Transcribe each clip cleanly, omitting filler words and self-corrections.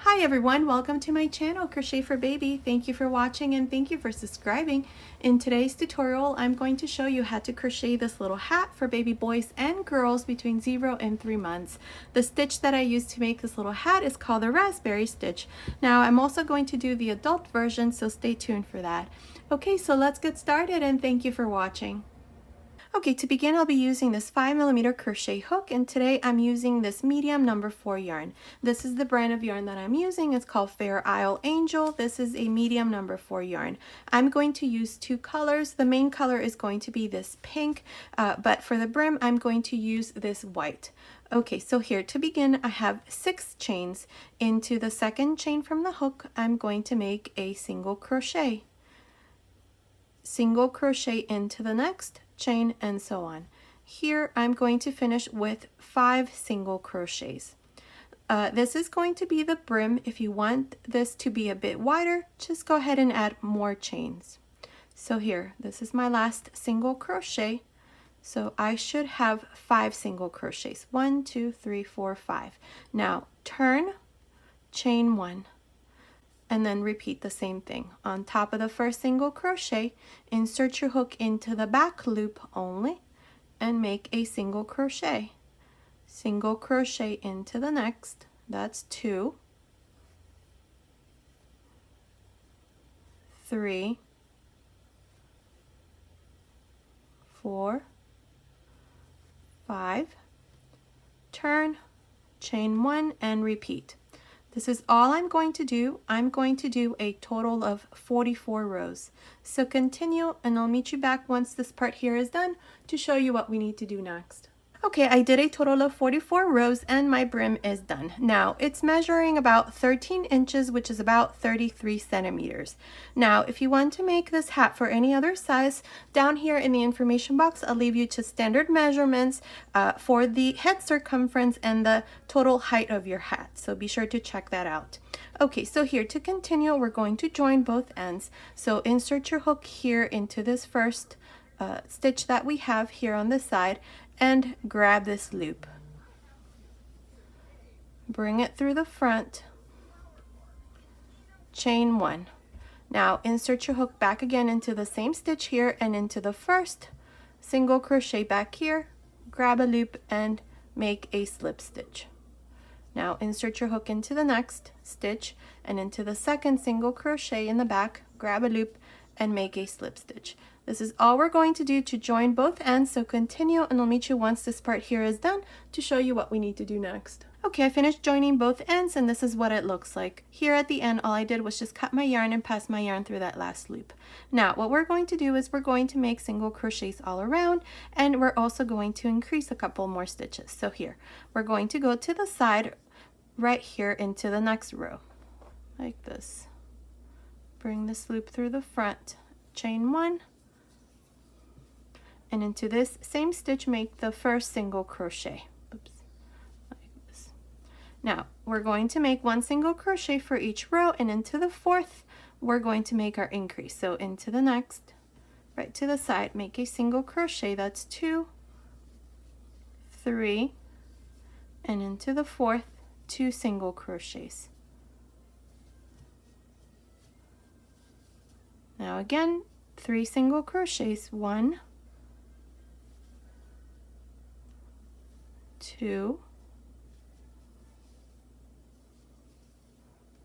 Hi everyone, welcome to my channel, Crochet for Baby. Thank you for watching and thank you for subscribing. In today's tutorial, I'm going to show you how to crochet this little hat for baby boys and girls between 0 and 3 months. The stitch that I used to make this little hat is called the raspberry stitch. Now I'm also going to do the adult version, so stay tuned for that. Okay, so let's get started and thank you for watching. Okay, to begin, I'll be using this 5mm crochet hook, and today I'm using this medium number 4 yarn. This is the brand of yarn that I'm using. It's called Fair Isle Angel. This is a medium number 4 yarn. I'm going to use two colors. The main color is going to be this pink, but for the brim, I'm going to use this white. Okay, so here to begin, I have 6 chains. Into the second chain from the hook, I'm going to make a single crochet. Single crochet into the next chain, and so on. Here I'm going to finish with 5 single crochets. This is going to be the brim. If you want this to be a bit wider, just go ahead and add more chains. So here, this is my last single crochet. So I should have 5 single crochets. 1, 2, 3, 4, 5. Now turn, chain 1. And then repeat the same thing. On top of the first single crochet, insert your hook into the back loop only and make a single crochet. Single crochet into the next, that's 2, 3, 4, 5, turn, chain 1 and repeat. This is all I'm going to do. I'm going to do a total of 44 rows. So continue and I'll meet you back once this part here is done to show you what we need to do next. Okay, I did a total of 44 rows and my brim is done. Now it's measuring about 13 inches, which is about 33 centimeters. Now, if you want to make this hat for any other size, down here in the information box, I'll leave you to standard measurements for the head circumference and the total height of your hat. So be sure to check that out. Okay, so here to continue, we're going to join both ends. So insert your hook here into this first stitch that we have here on the side and grab this loop. Bring it through the front, chain 1. Now insert your hook back again into the same stitch here and into the first single crochet back here, grab a loop and make a slip stitch. Now insert your hook into the next stitch and into the second single crochet in the back, grab a loop and make a slip stitch. This is all we're going to do to join both ends, so continue and I'll meet you once this part here is done to show you what we need to do next. Okay, I finished joining both ends and this is what it looks like. Here at the end, all I did was just cut my yarn and pass my yarn through that last loop. Now, what we're going to do is we're going to make single crochets all around, and we're also going to increase a couple more stitches. So here, we're going to go to the side right here into the next row, like this. Bring this loop through the front, chain 1, and into this same stitch make the first single crochet. Oops, like this. Now we're going to make 1 single crochet for each row, and into the fourth we're going to make our increase. So into the next, right to the side, make a single crochet. That's 2, 3, and into the fourth, 2 single crochets. Now again, 3 single crochets. 1, 2,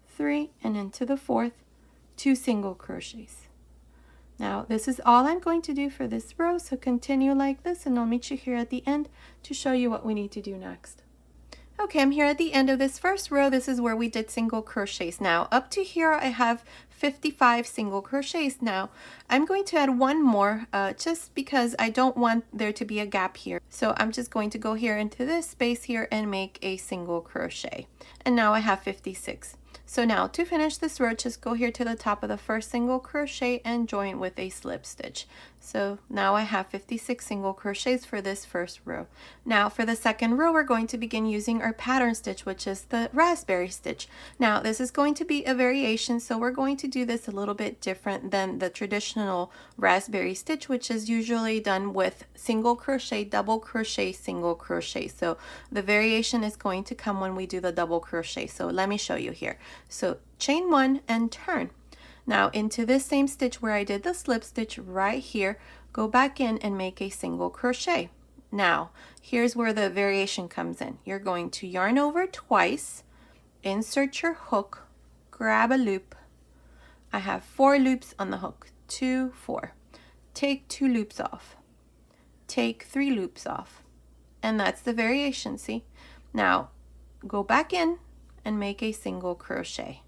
3, and into the fourth, 2 single crochets. Now this is all I'm going to do for this row, so continue like this and I'll meet you here at the end to show you what we need to do next. Okay, I'm here at the end of this first row. This is where we did single crochets. Now up to here I have 55 single crochets. Now I'm going to add 1 more just because I don't want there to be a gap here. So I'm just going to go here into this space here and make a single crochet. And now I have 56. So now to finish this row, just go here to the top of the first single crochet and join with a slip stitch. So now I have 56 single crochets for this first row. Now for the second row, we're going to begin using our pattern stitch, which is the raspberry stitch. Now this is going to be a variation, so we're going to do this a little bit different than the traditional raspberry stitch, which is usually done with single crochet, double crochet, single crochet. So the variation is going to come when we do the double crochet. So let me show you here. So chain one and turn. Now into this same stitch where I did the slip stitch right here, go back in and make a single crochet. Now here's where the variation comes in. You're going to yarn over twice, insert your hook, grab a loop. I have 4 loops on the hook, 2, 4. Take 2 loops off, take 3 loops off, and that's the variation, see? Now go back in and make a single crochet.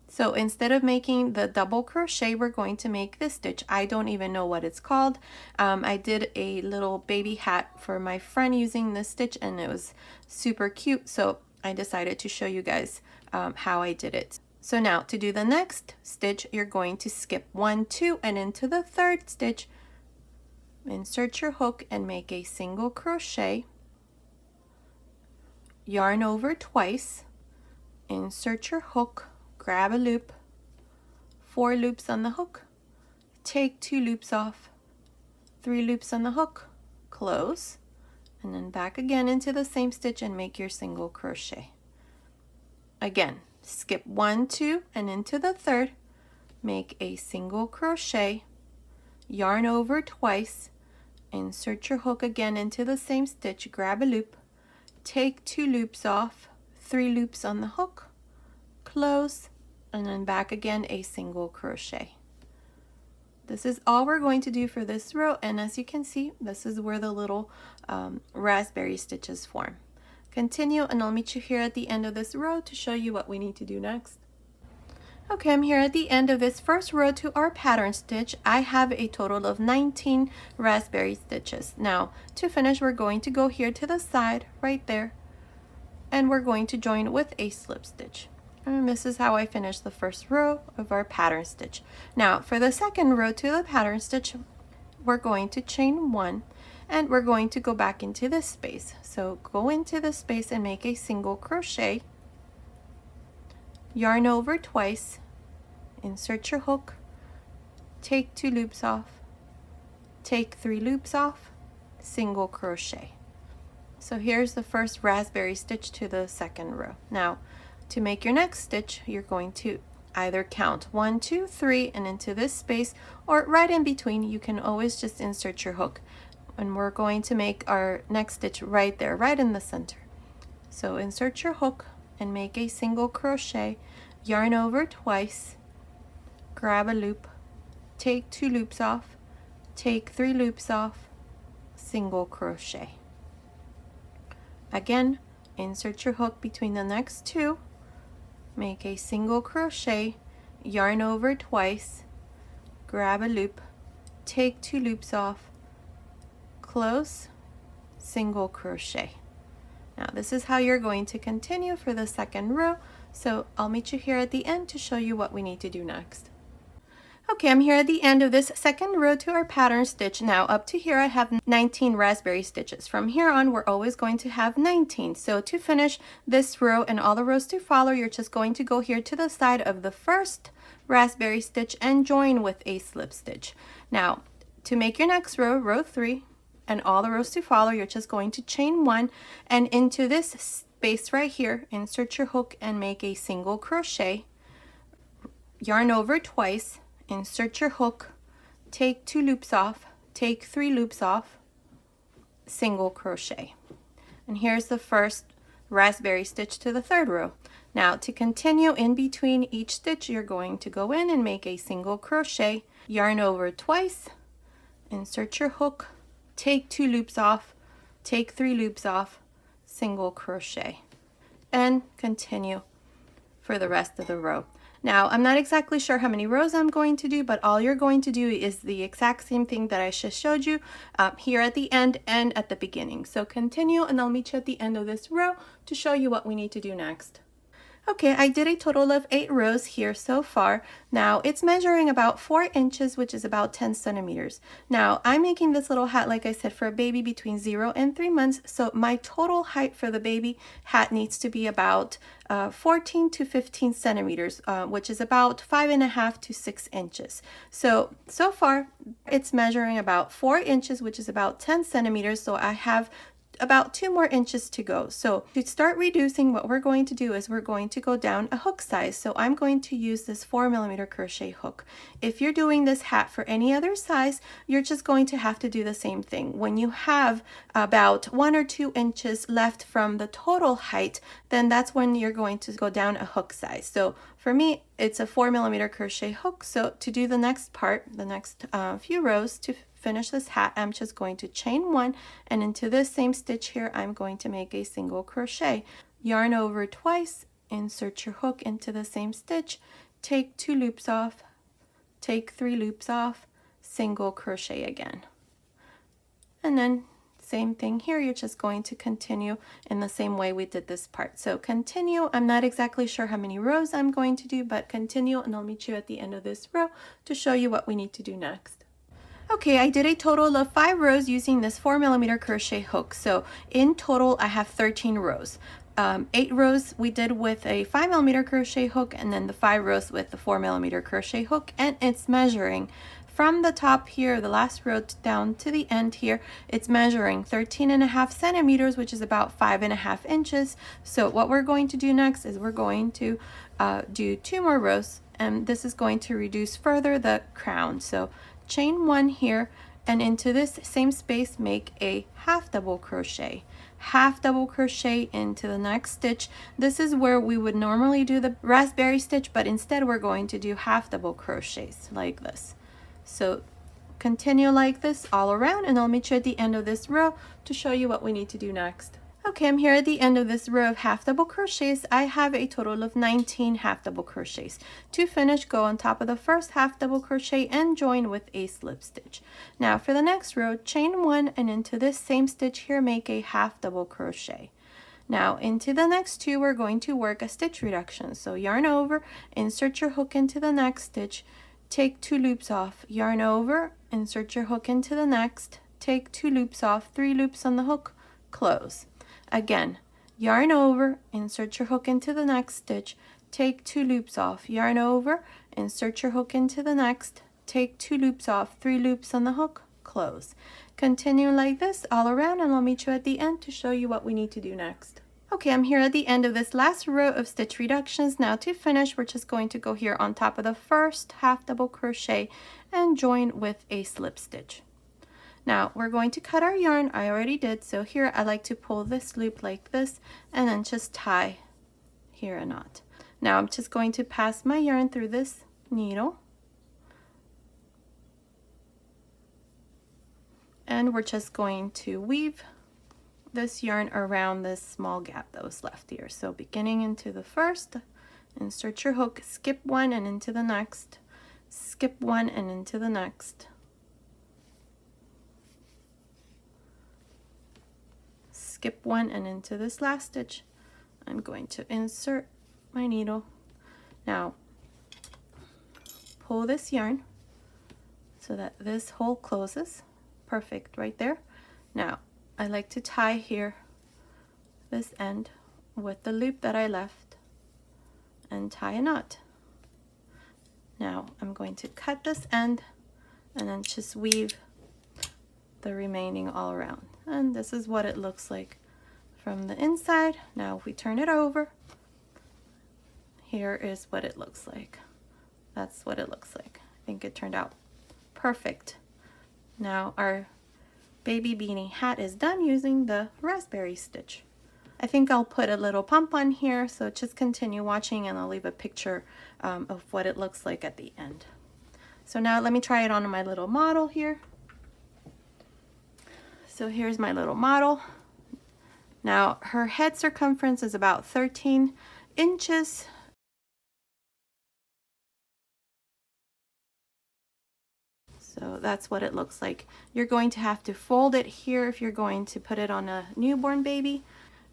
So instead of making the double crochet, we're going to make this stitch. I don't even know what it's called. I did a little baby hat for my friend using this stitch, and it was super cute. So I decided to show you guys how I did it. So now to do the next stitch, you're going to skip 1, 2, and into the third stitch, insert your hook and make a single crochet, yarn over twice, insert your hook, grab a loop, 4 loops on the hook, take 2 loops off, 3 loops on the hook, close, and then back again into the same stitch and make your single crochet. Again, skip 1, 2, and into the third, make a single crochet, yarn over twice, insert your hook again into the same stitch, grab a loop, take 2 loops off, 3 loops on the hook, close, and then back again a single crochet. This is all we're going to do for this row, and as you can see, this is where the little raspberry stitches form. Continue, and I'll meet you here at the end of this row to show you what we need to do next. Okay, I'm here at the end of this first row to our pattern stitch. I have a total of 19 raspberry stitches. Now to finish, we're going to go here to the side right there, and we're going to join with a slip stitch. And this is how I finished the first row of our pattern stitch. Now for the second row to the pattern stitch, we're going to chain 1, and we're going to go back into this space. So go into this space and make a single crochet, yarn over twice, insert your hook, take 2 loops off, take 3 loops off, single crochet. So here's the first raspberry stitch to the second row. Now to make your next stitch, you're going to either count 1, 2, 3 and into this space, or right in between you can always just insert your hook, and we're going to make our next stitch right there, right in the center. So insert your hook and make a single crochet, yarn over twice, grab a loop, take 2 loops off, take 3 loops off, single crochet. Again, insert your hook between the next 2, make a single crochet, yarn over twice, grab a loop, take 2 loops off, close, single crochet. Now this is how you're going to continue for the second row, so I'll meet you here at the end to show you what we need to do next. Okay, I'm here at the end of this second row to our pattern stitch. Now up to here I have 19 raspberry stitches. From here on we're always going to have 19. So to finish this row and all the rows to follow, you're just going to go here to the side of the first raspberry stitch and join with a slip stitch. Now to make your next row, row 3, and all the rows to follow, you're just going to chain 1, and into this space right here, insert your hook and make a single crochet, yarn over twice, insert your hook, take 2 loops off, take 3 loops off, single crochet. And here's the first raspberry stitch to the third row. Now to continue in between each stitch, you're going to go in and make a single crochet, yarn over twice, insert your hook, take 2 loops off, take 3 loops off, single crochet, and continue for the rest of the row. Now I'm not exactly sure how many rows I'm going to do, but all you're going to do is the exact same thing that I just showed you here at the end and at the beginning. So continue, and I'll meet you at the end of this row to show you what we need to do next. Okay, I did a total of 8 rows here so far. Now it's measuring about 4 inches, which is about 10 centimeters. Now I'm making this little hat, like I said, for a baby between 0 and 3 months. So my total height for the baby hat needs to be about 14 to 15 centimeters, which is about 5.5 to 6 inches. So far it's measuring about 4 inches, which is about 10 centimeters. So I have about 2 more inches to go. So to start reducing, what we're going to do is we're going to go down a hook size. So I'm going to use this 4mm crochet hook. If you're doing this hat for any other size, you're just going to have to do the same thing. When you have about 1 or 2 inches left from the total height, then that's when you're going to go down a hook size. So for me, it's a 4mm crochet hook. So to do the next part, the next few rows to finish this hat, I'm just going to chain 1, and into this same stitch here I'm going to make a single crochet. Yarn over twice, insert your hook into the same stitch, take 2 loops off, take 3 loops off, single crochet again. And then same thing here, you're just going to continue in the same way we did this part. So continue. I'm not exactly sure how many rows I'm going to do, but continue, and I'll meet you at the end of this row to show you what we need to do next. Okay, I did a total of 5 rows using this 4mm crochet hook. So in total, I have 13 rows. 8 rows we did with a 5mm crochet hook, and then the 5 rows with the 4mm crochet hook, and it's measuring from the top here, the last row down to the end here, it's measuring 13.5 centimeters, which is about 5.5 inches. So what we're going to do next is we're going to do 2 more rows, and this is going to reduce further the crown. So chain 1 here, and into this same space make a half double crochet. Half double crochet into the next stitch. This is where we would normally do the raspberry stitch, but instead we're going to do half double crochets like this. So continue like this all around, and I'll meet you at the end of this row to show you what we need to do next. Okay, I'm here at the end of this row of half double crochets. I have a total of 19 half double crochets. To finish, go on top of the first half double crochet and join with a slip stitch. Now for the next row, chain 1, and into this same stitch here make a half double crochet. Now into the next 2 we're going to work a stitch reduction. So yarn over, insert your hook into the next stitch, take 2 loops off, yarn over, insert your hook into the next, take 2 loops off, 3 loops on the hook, close. Again, yarn over, insert your hook into the next stitch, take 2 loops off, yarn over, insert your hook into the next, take 2 loops off, 3 loops on the hook, close. Continue like this all around, and I'll meet you at the end to show you what we need to do next. Okay, I'm here at the end of this last row of stitch reductions. Now to finish, we're just going to go here on top of the first half double crochet and join with a slip stitch. Now we're going to cut our yarn. I already did. So here I like to pull this loop like this and then just tie here a knot. Now I'm just going to pass my yarn through this needle, and we're just going to weave this yarn around this small gap that was left here. So beginning into the first, insert your hook, skip 1 and into the next, skip 1 and into the next, skip 1 and into this last stitch. I'm going to insert my needle. Now pull this yarn so that this hole closes. Perfect right there. Now I like to tie here this end with the loop that I left and tie a knot. Now I'm going to cut this end and then just weave the remaining all around. And this is what it looks like from the inside. Now if we turn it over, here is what it looks like. That's what it looks like. I think it turned out perfect. Now our baby beanie hat is done using the raspberry stitch. I think I'll put a little pump on here, so just continue watching and I'll leave a picture of what it looks like at the end. So now let me try it on my little model here. So here's my little model. Now her head circumference is about 13 inches. So that's what it looks like. You're going to have to fold it here if you're going to put it on a newborn baby.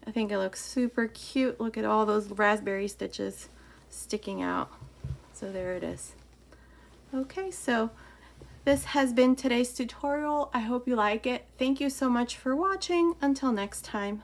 I think it looks super cute. Look at all those raspberry stitches sticking out. So there it is. Okay, so this has been today's tutorial. I hope you like it. Thank you so much for watching. Until next time.